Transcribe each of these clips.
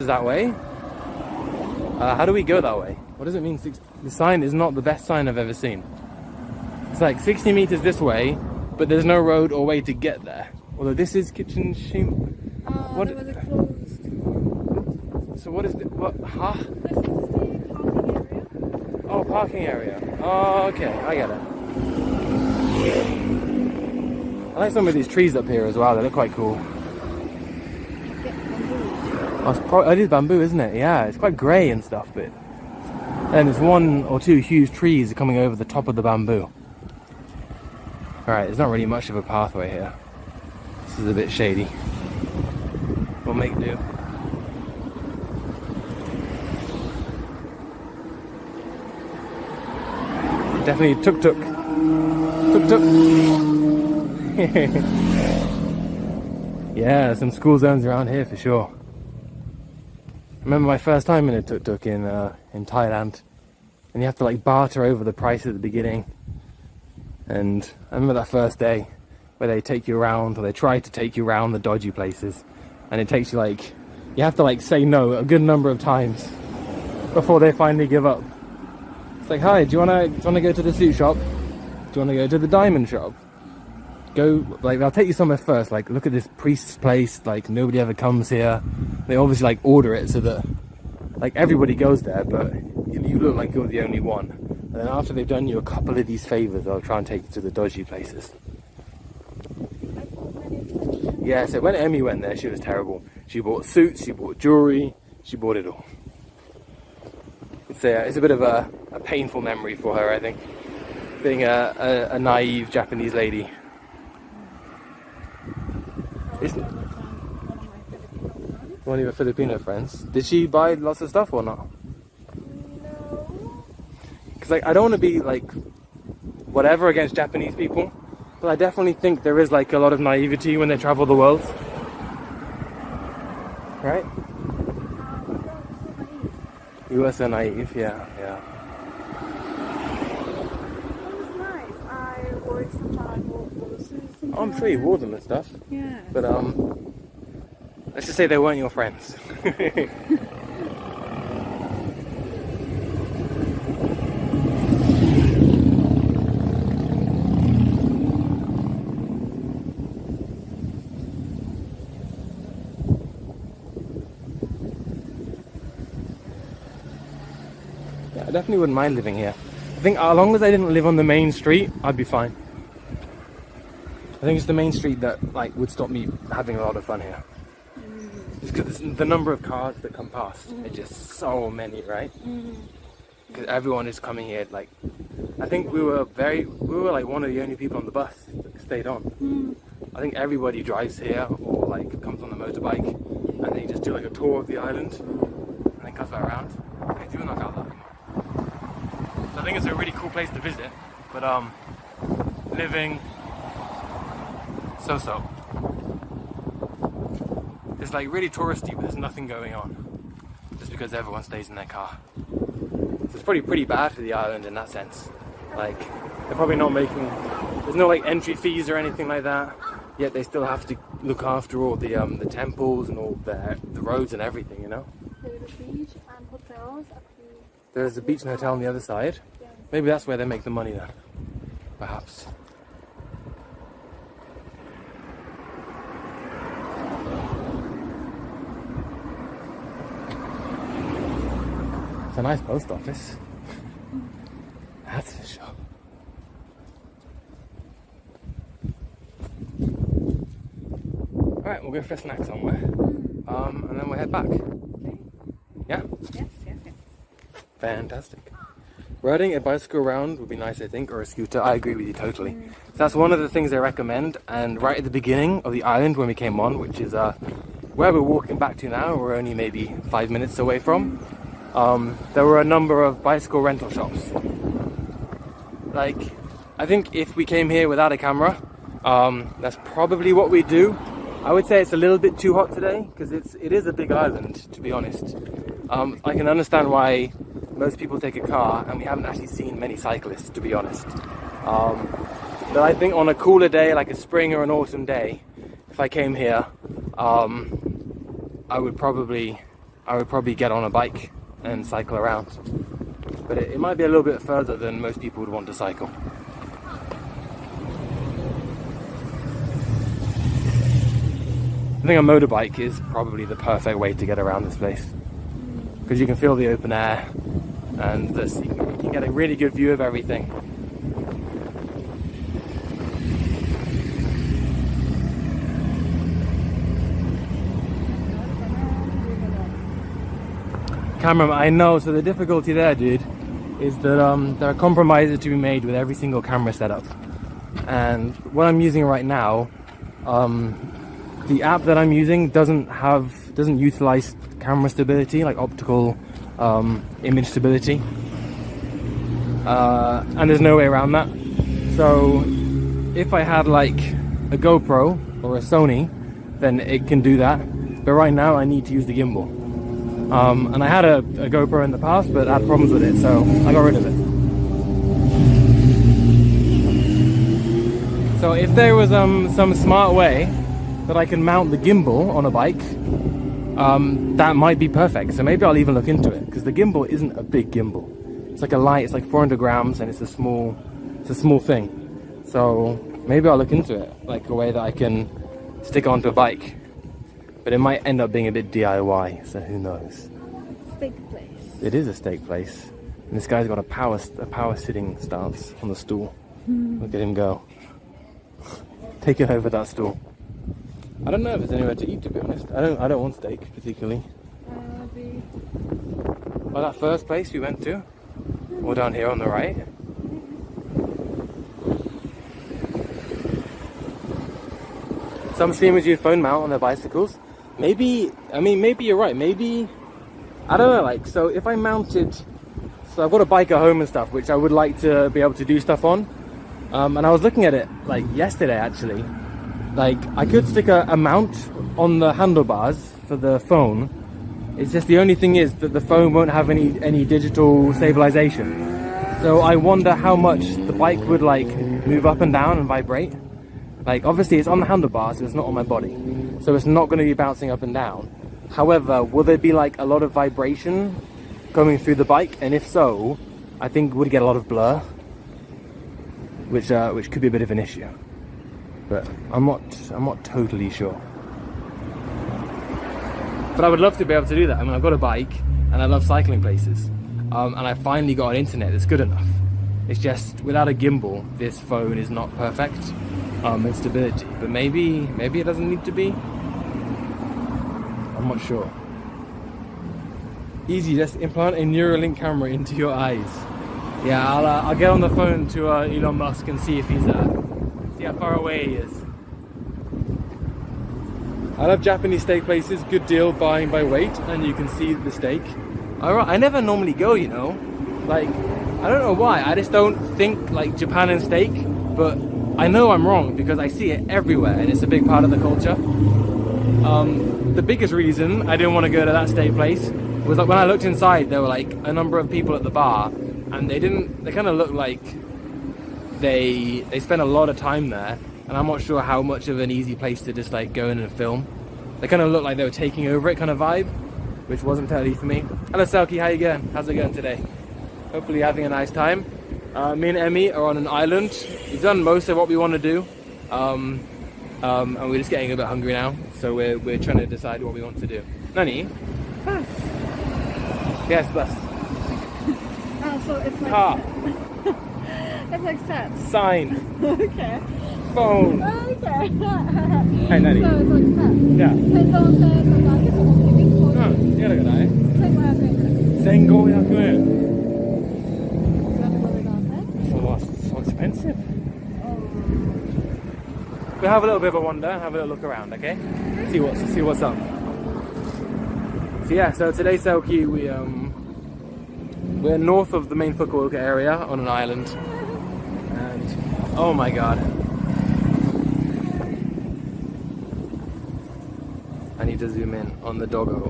that way. How do we go that way? What does it mean? The sign is not the best sign I've ever seen. It's like 60 meters this way, but there's no road or way to get there. Although this is Kitchen Shim. What? There was a closed. So what is it? What? Huh? This is the parking area. Oh, parking area. Oh, okay, I get it. I like some of these trees up here as well. They look quite cool. Oh, it is bamboo, isn't it? Yeah, it's quite grey and stuff, but and there's one or two huge trees coming over the top of the bamboo. Alright, there's not really much of a pathway here. This is a bit shady. We'll make do. Definitely tuk-tuk. Tuk-tuk. Yeah, some school zones around here for sure. I remember my first time in a tuk-tuk in Thailand, and you have to like barter over the price at the beginning. And I remember that first day where they take you around, or they try to take you around the dodgy places, and it takes you like, you have to like say no a good number of times before they finally give up. It's like, hi, do you wanna go to the suit shop? Do you wanna go to the diamond shop? Go, like, they'll take you somewhere first, like, look at this priest's place, like, nobody ever comes here. They obviously, like, order it so that, like, everybody goes there, but you look like you're the only one. And then after they've done you a couple of these favors, they'll try and take you to the dodgy places. Yeah, so when Emmy went there, she was terrible. She bought suits, she bought jewelry, she bought it all. It's a bit of a painful memory for her, I think, being a naive Japanese lady. One of your Filipino friends. Did she buy lots of stuff or not? No. Because like, I don't want to be like whatever against Japanese people, but I definitely think there is like a lot of naivety when they travel the world. Right? You were so naive, yeah. It was nice. I wore some suits. Oh, I'm sure you wore them and stuff. Yeah. But let's just say they weren't your friends. Yeah, I definitely wouldn't mind living here. I think as long as I didn't live on the main street, I'd be fine. I think it's the main street that like would stop me having a lot of fun here. Just because the number of cars that come past are just so many, right? Because everyone is coming here. Like, I think we were like one of the only people on the bus that stayed on. I think everybody drives here or like comes on the motorbike, and they just do like a tour of the island and then comes back around. They do knock out that thing. So I think it's a really cool place to visit, but living so. It's like really touristy, but there's nothing going on. Just because everyone stays in their car. So it's pretty bad for the island in that sense. Like, they're probably not making, there's no like entry fees or anything like that. Yet they still have to look after all the temples and all the roads and everything, you know? There's a beach and hotels at the... There's a beach and hotel on the other side. Yes. Maybe that's where they make the money then. Perhaps. It's a nice post office. That's for sure. Alright, we'll go for a snack somewhere. And then we'll head back. Yeah? Yes. Fantastic. Riding a bicycle around would be nice, I think, or a scooter. I agree with you totally. So that's one of the things I recommend. And right at the beginning of the island when we came on, which is where we're walking back to now, we're only maybe 5 minutes away from, there were a number of bicycle rental shops. Like, I think if we came here without a camera, that's probably what we'd do. I would say it's a little bit too hot today because it is a big island, to be honest. I can understand why most people take a car, and we haven't actually seen many cyclists, to be honest. But I think on a cooler day, like a spring or an autumn day, if I came here, I would probably I would probably get on a bike and cycle around. But it might be a little bit further than most people would want to cycle. I think a motorbike is probably the perfect way to get around this place, because you can feel the open air and you can get a really good view of everything. Camera, I know, so the difficulty there, dude, is that there are compromises to be made with every single camera setup. And what I'm using right now, the app that I'm using doesn't utilize camera stability, like optical image stability. And there's no way around that. So if I had like a GoPro or a Sony, then it can do that. But right now I need to use the gimbal. And I had a GoPro in the past, but I had problems with it, so I got rid of it. So if there was some smart way that I can mount the gimbal on a bike, that might be perfect. So maybe I'll even look into it, because the gimbal isn't a big gimbal. It's like a light, it's like 400 grams, and it's a small thing. So maybe I'll look into it, like a way that I can stick onto a bike. But it might end up being a bit DIY, so who knows. Steak place. It is a steak place. And this guy's got a power sitting stance on the stool. Look at him go. Taking over that stool. I don't know if there's anywhere to eat, to be honest. I don't want steak particularly. Well, that first place we went to, or down here on the right. Some streamers use phone mount on their bicycles. Maybe you're right. Maybe, I don't know, like, so if I mounted, so I've got a bike at home and stuff, which I would like to be able to do stuff on. And I was looking at it, like, yesterday, actually. Like, I could stick a mount on the handlebars for the phone. It's just the only thing is that the phone won't have any digital stabilization. So I wonder how much the bike would, like, move up and down and vibrate. Like, obviously it's on the handlebars, so it's not on my body. So it's not going to be bouncing up and down. However, will there be like a lot of vibration going through the bike? And if so, I think would get a lot of blur, which could be a bit of an issue. But I'm not totally sure. But I would love to be able to do that. I mean, I've got a bike and I love cycling places. And I finally got an internet that's good enough. It's just without a gimbal, this phone is not perfect. In stability, but maybe it doesn't need to be. I'm not sure. Easy, just implant a Neuralink camera into your eyes. Yeah, I'll get on the phone to Elon Musk and see if he's see how far away he is. I love Japanese steak places. Good deal, buying by weight, and you can see the steak. Alright, I never normally go, you know. Like, I don't know why. I just don't think like Japan and steak, but I know I'm wrong because I see it everywhere and it's a big part of the culture. The biggest reason I didn't want to go to that steak place was like when I looked inside, there were like a number of people at the bar, and they kind of looked like they spent a lot of time there, and I'm not sure how much of an easy place to just like go in and film. They kind of looked like they were taking over it kind of vibe, which wasn't totally for me. Hello Selkie, how you going? How's it going today? Hopefully you're having a nice time. Me and Emmy are on an island. We've done most of what we want to do, and we're just getting a bit hungry now, so we're trying to decide what we want to do. Nani? Bus. Yes, bus. Oh, so it's like Car. it's like set. Sign. Okay. Phone. Okay. Hey, Nani. So it's like set. Yeah. 1500円やだかない? 1500円ぐらい。 1500円. So expensive. We'll have a little bit of a wander, have a little look around, okay? See what's up. So yeah, so today Selkie, we're north of the main Fukuoka area on an island, and oh my god, I need to zoom in on the doggo.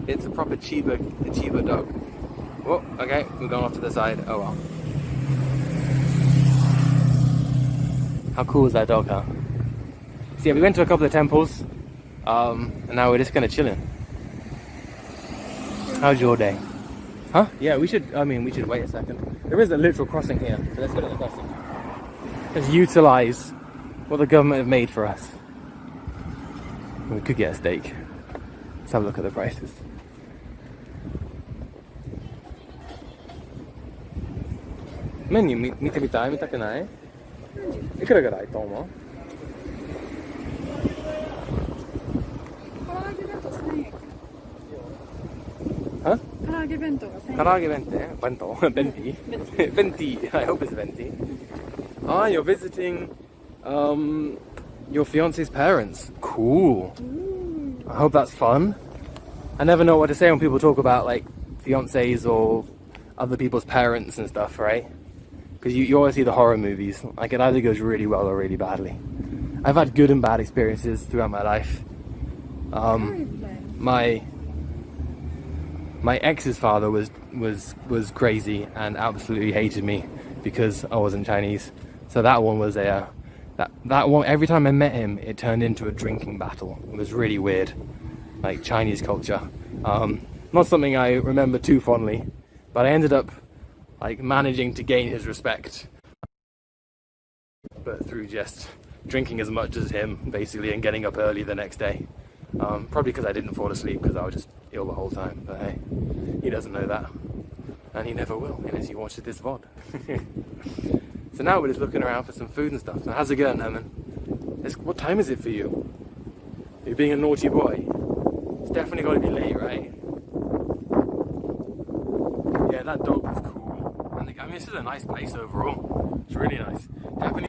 It's a proper Chiba dog. Oh, okay, we're going off to the side. Oh well. How cool is that dog, huh? So yeah, we went to a couple of temples, and now we're just gonna chill in. How's your day? Huh? Yeah, we should wait a second. There is a literal crossing here, so let's go to the crossing. Let's utilize what the government have made for us. We could get a steak. Let's have a look at the prices. Menu, 見てみたい？見たくない？いくらぐらいと思う？唐揚げ弁当1000円。Huh? 唐揚げ弁当が1000円。 Karage venti? Bento? Venti? Venti. I hope it's venti. Ah, you're visiting your fiance's parents. Cool. I hope that's fun. I never know what to say when people talk about like fiancés or other people's parents and stuff, right? Because you always see the horror movies. Like it either goes really well or really badly. I've had good and bad experiences throughout my life. My ex's father was crazy and absolutely hated me because I wasn't Chinese. So that one was that one. Every time I met him, it turned into a drinking battle. It was really weird, like Chinese culture. Not something I remember too fondly, but I ended up like managing to gain his respect, but through just drinking as much as him, basically, and getting up early the next day. Probably because I didn't fall asleep because I was just ill the whole time. But hey, he doesn't know that, and he never will unless he watches this VOD. So now we're just looking around for some food and stuff. So how's it going, Herman? What time is it for you? Are you being a naughty boy? It's definitely got to be late, right? Yeah, that dog was cool. And I mean, this is a nice place overall. It's really nice. Japanese